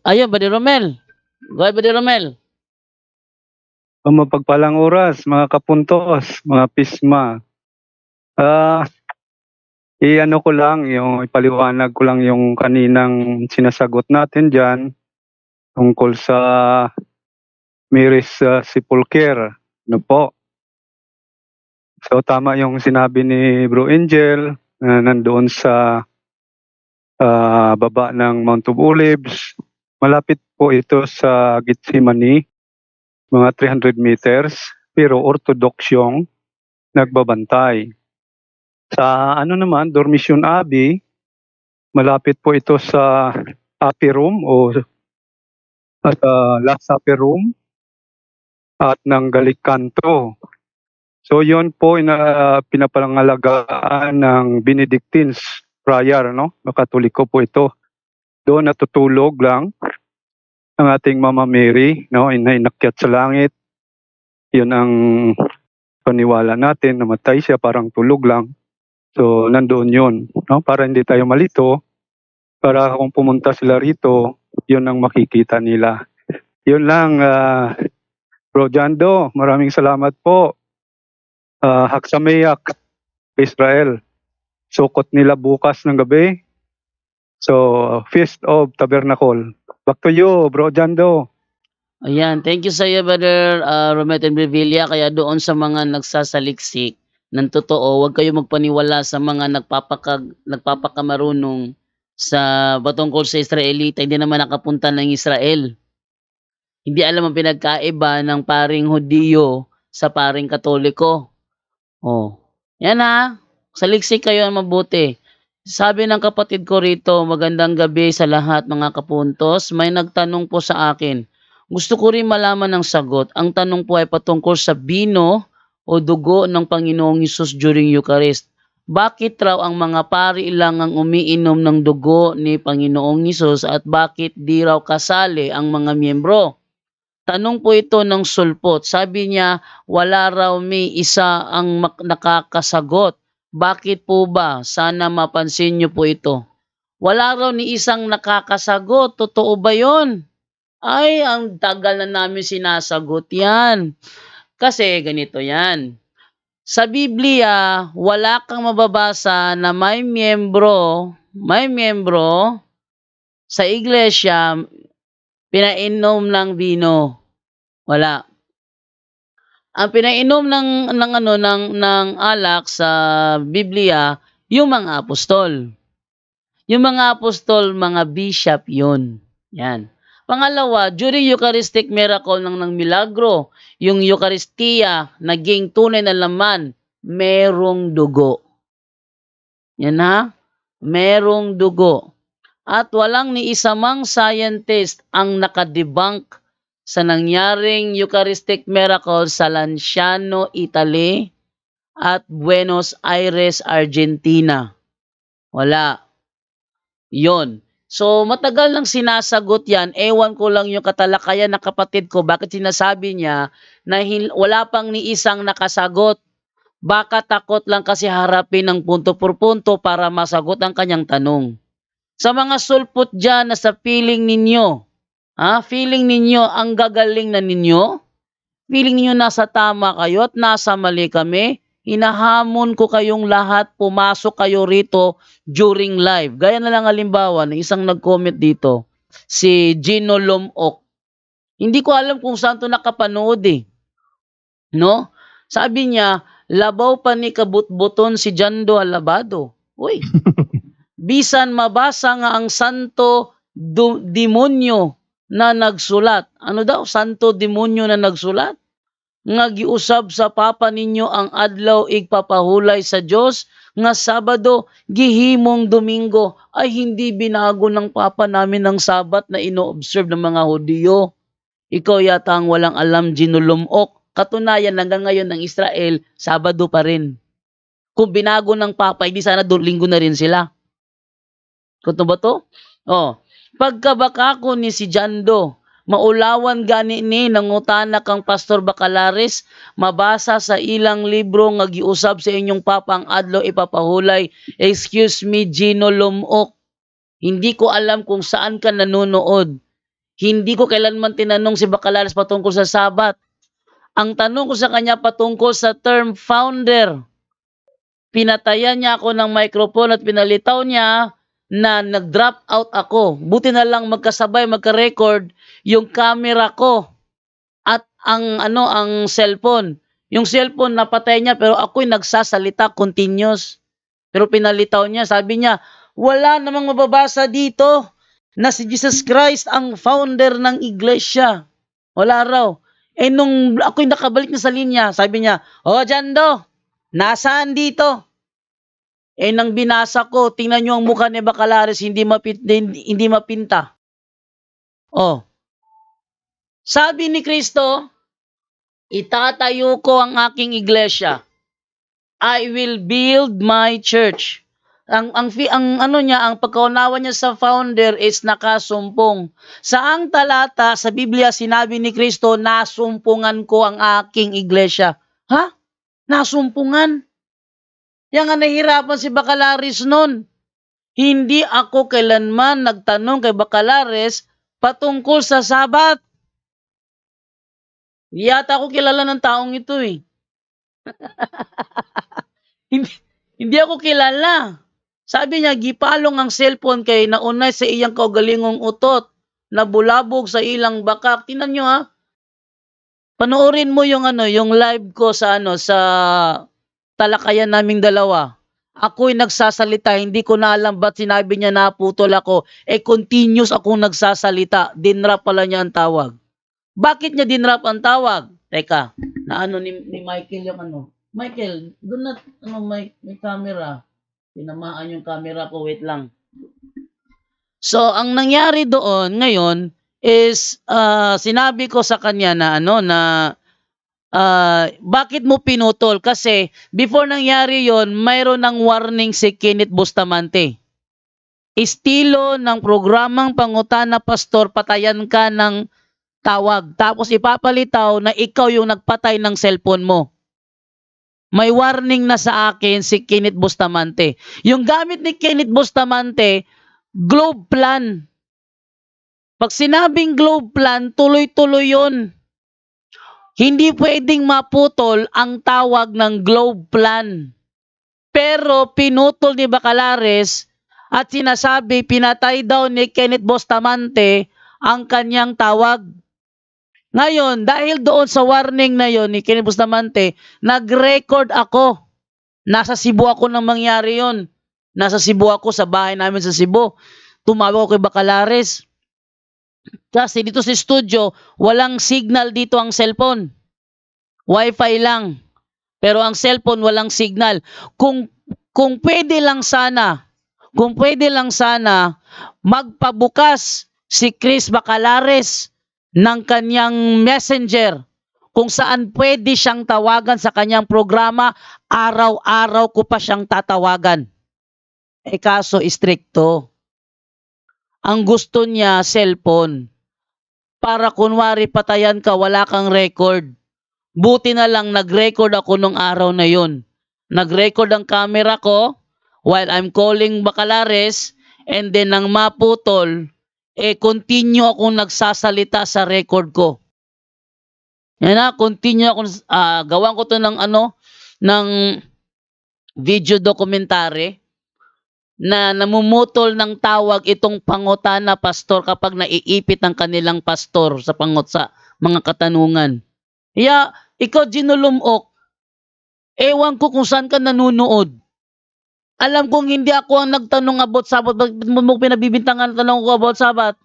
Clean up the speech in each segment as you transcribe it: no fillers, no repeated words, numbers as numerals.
Ayun, Buddy Romel. Go ahead, Buddy Romel. Mapagpalang oras, mga kapuntos, mga pisma. Ah, i-ano ko lang, yung ipaliwanag ko lang yung kaninang sinasagot natin diyan tungkol sa Mary's Sepulchre. Ano po? So tama yung sinabi ni Bro Angel na nandoon sa baba ng Mount of Olives. Malapit po ito sa Gethsemane, mga 300 meters, pero orthodox yung nagbabantay. Sa ano naman, Dormition Abbey, malapit po ito sa upper room o last upper room at ng Galicanto. So yon po pinapangalagaan ng Benedictines friar, no? Katoliko po ito. Doon natutulog lang ang ating Mama Mary, no? Inakyat sa langit. Yun ang paniwala natin, namatay siya, parang tulog lang. So nandoon yun, no? Para hindi tayo malito, para kung pumunta sila rito, yun ang makikita nila. Yun lang, Bro Jando, maraming salamat po. Haksameyak, Israel. Sukot nila bukas ng gabi. So, Feast of Tabernacle. Back to you, Bro Jando. Ayan, thank you sa iyo, Brother Romet and Brevilla. Kaya doon sa mga nagsasaliksik ng totoo, huwag kayo magpaniwala sa mga nagpapakamarunong sa patungkol sa Israelita. Hindi naman nakapunta ng Israel. Hindi alam ang pinagkaiba ng paring Hudiyo sa paring Katoliko. Oh, yan ha. Saliksik kayo ang mabuti. Sabi ng kapatid ko rito, magandang gabi sa lahat mga kapuntos. May nagtanong po sa akin. Gusto ko rin malaman ng sagot. Ang tanong po ay patungkol sa bino o dugo ng Panginoong Hesus during Eucharist. Bakit raw ang mga pari lang ang umiinom ng dugo ni Panginoong Hesus at bakit di raw kasali ang mga miyembro? Tanong po ito ng sulpot. Sabi niya, wala raw may isa ang nakakasagot. Bakit po ba? Sana mapansin niyo po ito. Wala raw ni isang nakakasagot. Totoo ba yon? Ay, ang tagal na namin sinasagot yan. Kasi ganito yan. Sa Biblia, wala kang mababasa na may miyembro sa iglesia pinainom ng vino. Wala. Ang pinainom ng alak sa Biblia, yung mga apostol. Yung mga apostol, mga bishop yun. Yan. Pangalawa, during Eucharistic miracle ng milagro, yung Eucharistia, naging tunay na laman, merong dugo. Yan ha? Merong dugo. At walang ni isa mang scientist ang nakadebunk sa nangyaring Eucharistic miracle sa Lanciano, Italy at Buenos Aires, Argentina. Wala. Yon. So matagal nang sinasagot yan. Ewan ko lang yung katalakayan ng kapatid ko. Bakit sinasabi niya na wala pang ni isang nakasagot? Baka takot lang kasi harapin ng punto por punto para masagot ang kanyang tanong. Sa mga sulpot dyan na sa feeling ninyo, feeling ninyo ang gagaling na ninyo, feeling ninyo nasa tama kayo at nasa mali kami, hinahamon ko kayong lahat, pumasok kayo rito during live. Gaya na lang halimbawa ng isang nag-comment dito, si Gino Lomok. Hindi ko alam kung saan to nakapanood eh. No? Sabi niya, labaw pa ni kabutbuton si Jando Alabado. Uy, bisan mabasa nga ang santo demonyo na nagsulat. Ano daw? Santo demonyo na nagsulat? Nga giusab sa papa ninyo ang adlaw igpapahulay sa Dios nga Sabado gihimong Domingo ay hindi binago ng papa namin ng Sabat na ino-observe ng mga Hudiyo. Ikaw yata ang walang alam, Ginulumok. Katunayan hanggang ngayon ng Israel, Sabado pa rin. Kung binago ng papa, hindi sana Linggo na rin sila. Kuto ba to? Oh, pagkabaka ko ni si Jando, maulawan gani ni nangutana kang Pastor Bacalaris, mabasa sa ilang libro nga giusab sa inyong papang adlaw ipapahulay. Excuse me, Gino Lumok. Hindi ko alam kung saan ka nanonood. Hindi ko kailanman tinanong si Bacalares patungkol sa Sabat. Ang tanong ko sa kanya patungkol sa term founder. Pinatayan niya ako ng microphone at pinalitaw niya na nag-drop out ako. Buti na lang magkasabay, magka-record yung camera ko at ang cellphone. Yung cellphone napatay niya pero ako'y nagsasalita continuous. Pero pinalitaw niya, sabi niya, wala namang mababasa dito na si Jesus Christ ang founder ng iglesia. Wala raw. Eh nung ako'y nakabalik na sa linya, sabi niya, "Oh, Jando, nasaan dito?" Eh nang binasa ko, tingnan niyo ang mukha ni Bacalares, hindi mapinta. Oh, sabi ni Kristo, itatayo ko ang aking iglesia. I will build my church. Ang pagkaunawa niya sa founder is nakasumpong. Saang talata sa Biblia sinabi ni Kristo, nasumpungan ko ang aking iglesia? Ha? Nasumpungan? Yan nga nahirapan si Bacalares nun. Hindi ako kailanman nagtanong kay Bacalares patungkol sa Sabat. Hindi yata ako kilala ng taong ito eh. Hindi, hindi ako kilala. Sabi niya, gipalong ang cellphone kay naunay sa iyang kaugalingong utot, nabulabog sa ilang bakak. Tingnan niyo ha. Panoorin mo yung yung live ko sa sa talakayan naming dalawa. Ako'y nagsasalita, hindi ko na alam ba't sinabi niya naputol ako. Eh continuous akong nagsasalita, dinrap pala niya ang tawag. Bakit niya dinrap ang tawag? Teka, na ni Michael yung Michael, doon na may camera. Tinamaan yung camera ko, wait lang. So, ang nangyari doon ngayon is sinabi ko sa kanya na bakit mo pinutol? Kasi before nangyari yon, mayroon ng warning si Kenneth Bustamante. Estilo ng programang Pangutana Pastor, patayan ka ng tawag. Tapos ipapalitaw na ikaw yung nagpatay ng cellphone mo. May warning na sa akin si Kenneth Bustamante. Yung gamit ni Kenneth Bustamante, globe plan. Pag sinabing globe plan, tuloy-tuloy yun. Hindi pwedeng maputol ang tawag ng globe plan. Pero pinutol ni Bacalares at sinasabi pinatay daw ni Kenneth Bustamante ang kanyang tawag. Ngayon, dahil doon sa warning na yon ni Kenneth Bustamante, nag-record ako. Nasa Cebu ako nang mangyari yon. Nasa Cebu ako sa bahay namin sa Cebu. Tumawag ako kay Bacalares. Kasi dito sa studio, walang signal dito ang cellphone. Wi-Fi lang. Pero ang cellphone walang signal. Kung pwede lang sana, magpabukas si Chris Bacalares ng kanyang messenger kung saan pwede siyang tawagan sa kanyang programa, araw-araw ko pa siyang tatawagan. Eh kaso istrikto. Ang gusto niya, cellphone. Para kunwari patayan ka, wala kang record. Buti na lang nag-record ako nung araw na yun. Nag-record ang camera ko while I'm calling Bacalares, and then nang maputol, continue akong nagsasalita sa record ko. Yan na, continue akong, gawan ko to ng video documentary na namumutol ng tawag itong Pangutana Pastor kapag naiipit ang kanilang pastor sa mga katanungan. Kaya, ikaw ginulumok, ewan ko kung saan ka nanunood. Alam kong hindi ako ang nagtanong about Sabat, bakit mo pinabibintangan ang tanong ko about Sabat?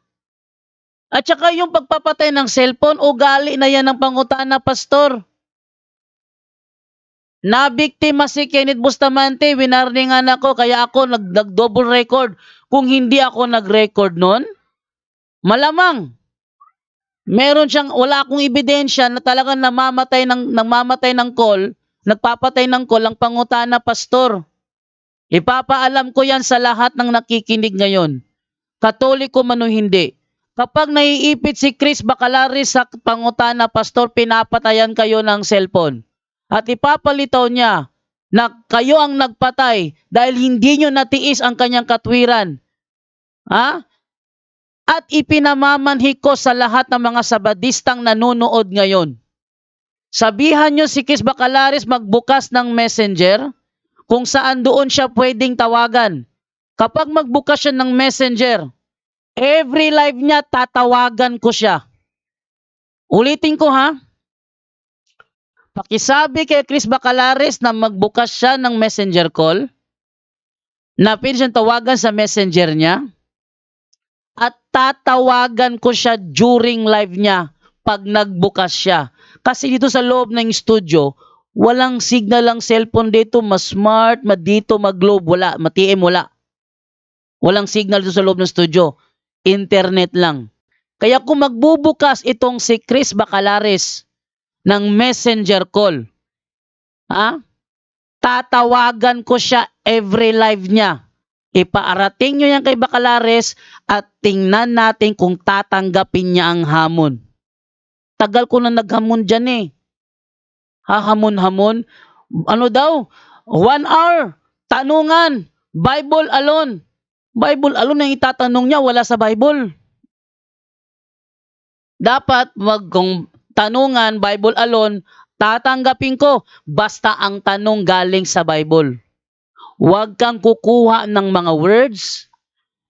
At saka yung pagpapatay ng cellphone, ugali na yan ng Pangutana Pastor. Nabiktima si Kenneth Bustamante, winarningan ako, kaya ako nag-double record. Kung hindi ako nag-record nun, malamang wala akong ebidensya na talagang nagpapatay ng call ang Pangutana Pastor. Ipapaalam ko yan sa lahat ng nakikinig ngayon. Katoliko man o hindi. Kapag naiipit si Chris Bacalares sa Pangutana Pastor, pinapatayan kayo ng cellphone. At ipapalitaw niya na kayo ang nagpatay dahil hindi nyo natiis ang kanyang katwiran. Ha? At ipinamamanhi ko sa lahat ng mga sabadistang nanonood ngayon. Sabihan nyo si Chris Bacalares magbukas ng messenger kung saan doon siya pwedeng tawagan. Kapag magbukas siya ng messenger, every live niya tatawagan ko siya. Ulitin ko ha. Pakisabi kay Chris Bacalares na magbukas siya ng messenger call, na pwede siyang tawagan sa messenger niya, at tatawagan ko siya during live niya pag nagbukas siya. Kasi dito sa loob ng studio, walang signal ang cellphone dito, ma-smart, dito, mag-globe, wala, ma-TM, wala. Walang signal dito sa loob ng studio. Internet lang. Kaya kung magbubukas itong si Chris Bacalares ng messenger call, tatawagan ko siya every live niya. Ipaarating nyo yan kay Bacalares at tingnan natin kung tatanggapin niya ang hamon. Tagal ko na naghamon dyan eh. Hahamon-hamon. Ano daw? 1 hour. Tanungan. Bible alone. Bible alone ang itatanong niya, wala sa Bible. Dapat kung tanungan, Bible alone, tatanggapin ko basta ang tanong galing sa Bible. Huwag kang kukuha ng mga words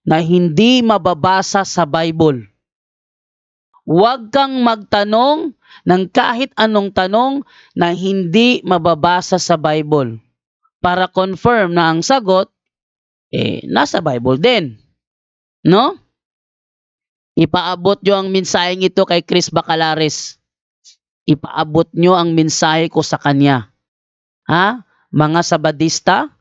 na hindi mababasa sa Bible. Huwag kang magtanong ng kahit anong tanong na hindi mababasa sa Bible. Para confirm na ang sagot, nasa Bible din. No? Ipaabot nyo ang mensaheng ito kay Chris Bacalares. Ipaabot nyo ang mensahe ko sa kanya. Mga sabadista,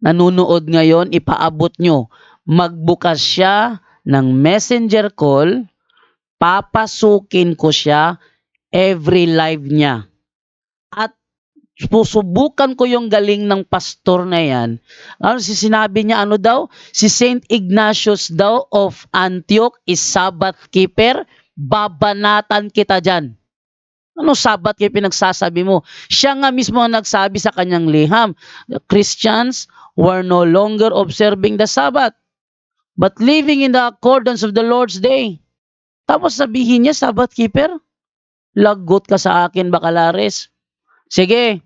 nanonood ngayon, ipaabot nyo. Magbukas siya ng messenger call, papasukin ko siya every live niya. At susubukan ko yung galing ng pastor na yan. Sinabi niya ano daw? Si Saint Ignatius daw of Antioch is Sabbath keeper. Babanatan kita dyan. Ano Sabbath kayo pinagsasabi mo? Siya nga mismo ang nagsabi sa kanyang liham. The Christians were no longer observing the Sabbath, but living in the accordance of the Lord's day. Tapos sabihin niya, Sabbath keeper? Lagot ka sa akin, Bacalares. Sige,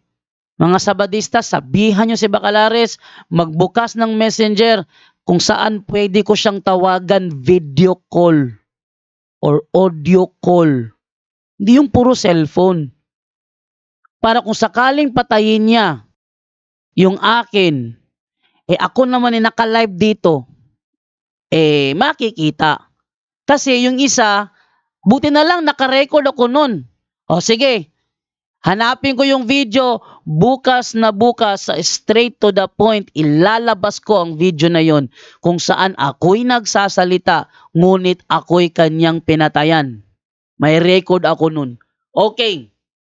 mga sabadista, sabihan niyo si Bacalares, magbukas ng messenger kung saan pwede ko siyang tawagan video call or audio call. Hindi yung puro cellphone. Para kung sakaling patayin niya yung akin, ako naman naka-live dito, makikita. Kasi yung isa, buti na lang naka-record ako nun. O sige, hanapin ko yung video, bukas na bukas, straight to the point, ilalabas ko ang video na yon kung saan ako'y nagsasalita, ngunit ako'y kanyang pinatayan. May record ako nun. Okay.